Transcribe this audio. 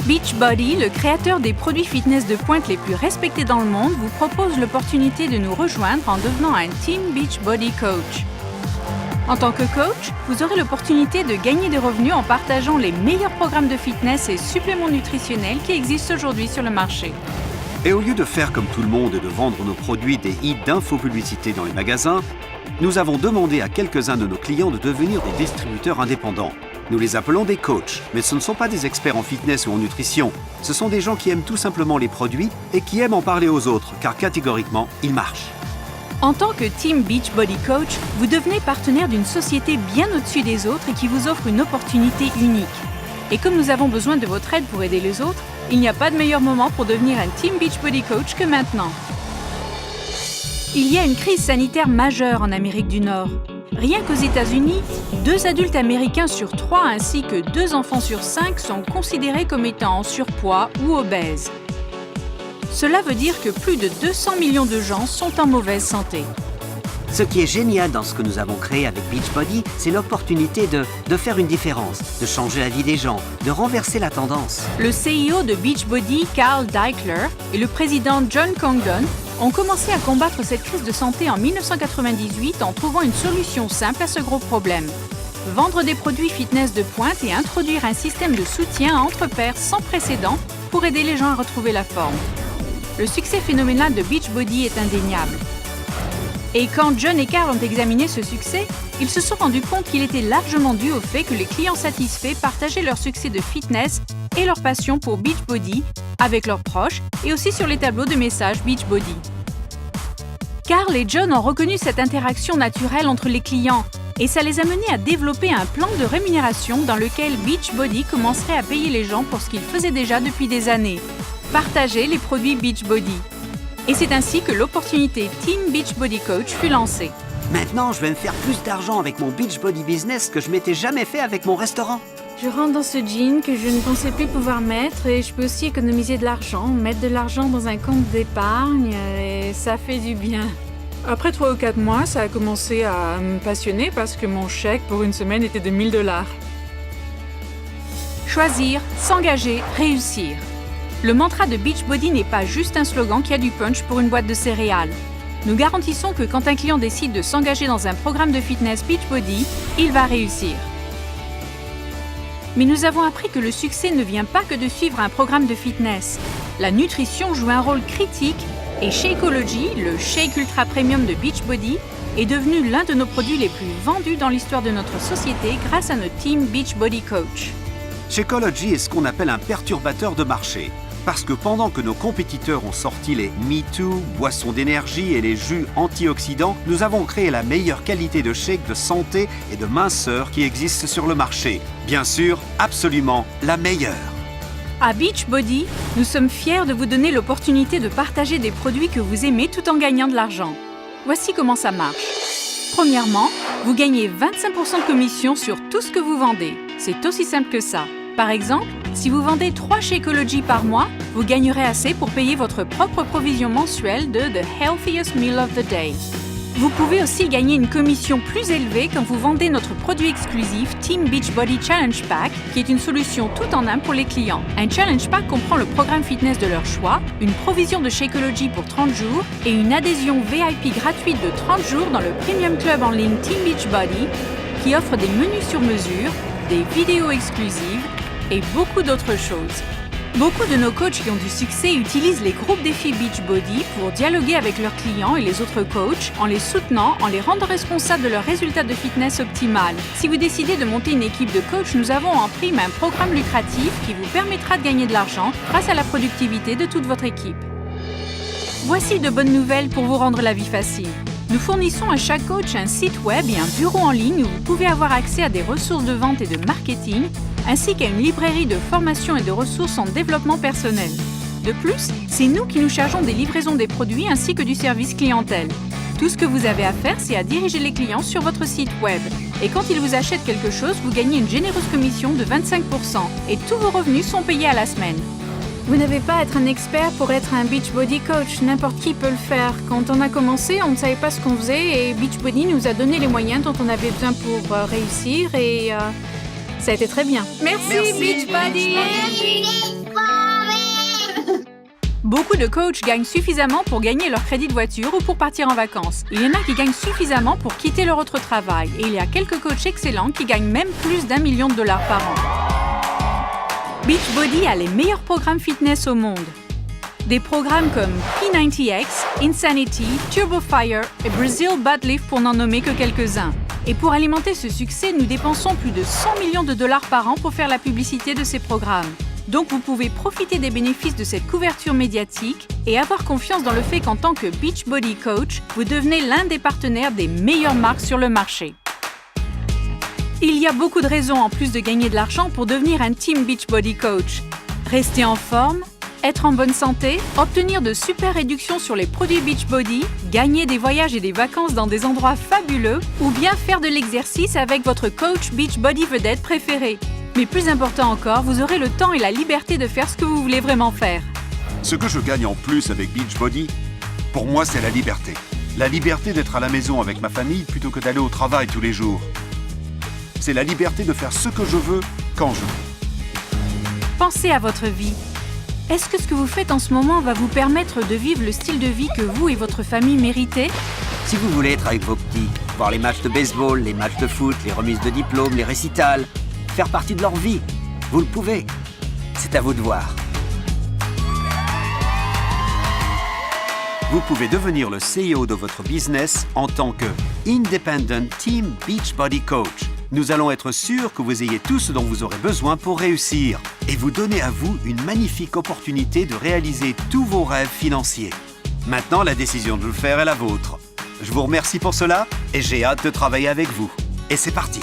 Beachbody, le créateur des produits fitness de pointe les plus respectés dans le monde, vous propose l'opportunité de nous rejoindre en devenant un Team Beachbody Coach. En tant que coach, vous aurez l'opportunité de gagner des revenus en partageant les meilleurs programmes de fitness et suppléments nutritionnels qui existent aujourd'hui sur le marché. Et au lieu de faire comme tout le monde et de vendre nos produits des hits d'infopublicité dans les magasins, nous avons demandé à quelques-uns de nos clients de devenir des distributeurs indépendants. Nous les appelons des coachs, mais ce ne sont pas des experts en fitness ou en nutrition. Ce sont des gens qui aiment tout simplement les produits et qui aiment en parler aux autres, car catégoriquement, ils marchent. En tant que Team Beachbody Coach, vous devenez partenaire d'une société bien au-dessus des autres et qui vous offre une opportunité unique. Et comme nous avons besoin de votre aide pour aider les autres, il n'y a pas de meilleur moment pour devenir un Team Beachbody Coach que maintenant. Il y a une crise sanitaire majeure en Amérique du Nord. Rien qu'aux États-Unis, 2 adultes américains sur 3 ainsi que 2 enfants sur 5 sont considérés comme étant en surpoids ou obèses. Cela veut dire que plus de 200 millions de gens sont en mauvaise santé. Ce qui est génial dans ce que nous avons créé avec Beachbody, c'est l'opportunité de faire une différence, de changer la vie des gens, de renverser la tendance. Le CEO de Beachbody, Carl Daikeler, et le président John Congdon ont commencé à combattre cette crise de santé en 1998 en trouvant une solution simple à ce gros problème. Vendre des produits fitness de pointe et introduire un système de soutien entre pairs sans précédent pour aider les gens à retrouver la forme. Le succès phénoménal de Beachbody est indéniable. Et quand John et Carl ont examiné ce succès, ils se sont rendus compte qu'il était largement dû au fait que les clients satisfaits partageaient leur succès de fitness et leur passion pour Beachbody avec leurs proches et aussi sur les tableaux de messages Beachbody. Carl et John ont reconnu cette interaction naturelle entre les clients et ça les a menés à développer un plan de rémunération dans lequel Beachbody commencerait à payer les gens pour ce qu'ils faisaient déjà depuis des années, partager les produits Beachbody. Et c'est ainsi que l'opportunité Team Beachbody Coach fut lancée. Maintenant, je vais me faire plus d'argent avec mon Beachbody business que je m'étais jamais fait avec mon restaurant. Je rentre dans ce jean que je ne pensais plus pouvoir mettre et je peux aussi économiser de l'argent, mettre de l'argent dans un compte d'épargne et ça fait du bien. Après 3 ou 4 mois, ça a commencé à me passionner parce que mon chèque pour une semaine était de 1000 $. Choisir, s'engager, réussir. Le mantra de Beachbody n'est pas juste un slogan qui a du punch pour une boîte de céréales. Nous garantissons que quand un client décide de s'engager dans un programme de fitness Beachbody, il va réussir. Mais nous avons appris que le succès ne vient pas que de suivre un programme de fitness. La nutrition joue un rôle critique et Shakeology, le shake ultra premium de Beachbody, est devenu l'un de nos produits les plus vendus dans l'histoire de notre société grâce à notre team Beachbody Coach. Shakeology est ce qu'on appelle un perturbateur de marché. Parce que pendant que nos compétiteurs ont sorti les MeToo, boissons d'énergie et les jus antioxydants, nous avons créé la meilleure qualité de shake de santé et de minceur qui existe sur le marché. Bien sûr, absolument la meilleure. À Beachbody, nous sommes fiers de vous donner l'opportunité de partager des produits que vous aimez tout en gagnant de l'argent. Voici comment ça marche. Premièrement, vous gagnez 25% de commission sur tout ce que vous vendez. C'est aussi simple que ça. Par exemple, si vous vendez 3 Shakeology par mois, vous gagnerez assez pour payer votre propre provision mensuelle de The Healthiest Meal of the Day. Vous pouvez aussi gagner une commission plus élevée quand vous vendez notre produit exclusif Team Beachbody Challenge Pack, qui est une solution tout en un pour les clients. Un Challenge Pack comprend le programme fitness de leur choix, une provision de Shakeology pour 30 jours et une adhésion VIP gratuite de 30 jours dans le Premium Club en ligne Team Beachbody, qui offre des menus sur mesure, des vidéos exclusives et beaucoup d'autres choses. Beaucoup de nos coachs qui ont du succès utilisent les groupes défis Beachbody pour dialoguer avec leurs clients et les autres coachs en les soutenant, en les rendant responsables de leurs résultats de fitness optimal. Si vous décidez de monter une équipe de coachs, nous avons en prime un programme lucratif qui vous permettra de gagner de l'argent grâce à la productivité de toute votre équipe. Voici de bonnes nouvelles pour vous rendre la vie facile. Nous fournissons à chaque coach un site web et un bureau en ligne où vous pouvez avoir accès à des ressources de vente et de marketing, ainsi qu'à une librairie de formation et de ressources en développement personnel. De plus, c'est nous qui nous chargeons des livraisons des produits ainsi que du service clientèle. Tout ce que vous avez à faire, c'est à diriger les clients sur votre site web. Et quand ils vous achètent quelque chose, vous gagnez une généreuse commission de 25% et tous vos revenus sont payés à la semaine. Vous n'avez pas à être un expert pour être un Beachbody Coach, n'importe qui peut le faire. Quand on a commencé, on ne savait pas ce qu'on faisait et Beachbody nous a donné les moyens dont on avait besoin pour réussir et ça a été très bien. Merci Beachbody! Beaucoup de coachs gagnent suffisamment pour gagner leur crédit de voiture ou pour partir en vacances. Il y en a qui gagnent suffisamment pour quitter leur autre travail. Et il y a quelques coachs excellents qui gagnent même plus d'1 million de dollars par an. Beachbody a les meilleurs programmes fitness au monde. Des programmes comme P90X, Insanity, Turbo Fire et Brazil Butt Lift pour n'en nommer que quelques-uns. Et pour alimenter ce succès, nous dépensons plus de 100 millions de dollars par an pour faire la publicité de ces programmes. Donc vous pouvez profiter des bénéfices de cette couverture médiatique et avoir confiance dans le fait qu'en tant que Beachbody Coach, vous devenez l'un des partenaires des meilleures marques sur le marché. Il y a beaucoup de raisons en plus de gagner de l'argent pour devenir un Team Beachbody Coach. Rester en forme, être en bonne santé, obtenir de super réductions sur les produits Beachbody, gagner des voyages et des vacances dans des endroits fabuleux ou bien faire de l'exercice avec votre coach Beachbody vedette préféré. Mais plus important encore, vous aurez le temps et la liberté de faire ce que vous voulez vraiment faire. Ce que je gagne en plus avec Beachbody, pour moi, c'est la liberté. La liberté d'être à la maison avec ma famille plutôt que d'aller au travail tous les jours. C'est la liberté de faire ce que je veux, quand je veux. Pensez à votre vie. Est-ce que ce que vous faites en ce moment va vous permettre de vivre le style de vie que vous et votre famille méritez? Si vous voulez être avec vos petits, voir les matchs de baseball, les matchs de foot, les remises de diplômes, les récitals, faire partie de leur vie, vous le pouvez. C'est à vous de voir. Vous pouvez devenir le CEO de votre business en tant que Independent Team Beachbody Coach. Nous allons être sûrs que vous ayez tout ce dont vous aurez besoin pour réussir et vous donner à vous une magnifique opportunité de réaliser tous vos rêves financiers. Maintenant, la décision de le faire est la vôtre. Je vous remercie pour cela et j'ai hâte de travailler avec vous. Et c'est parti!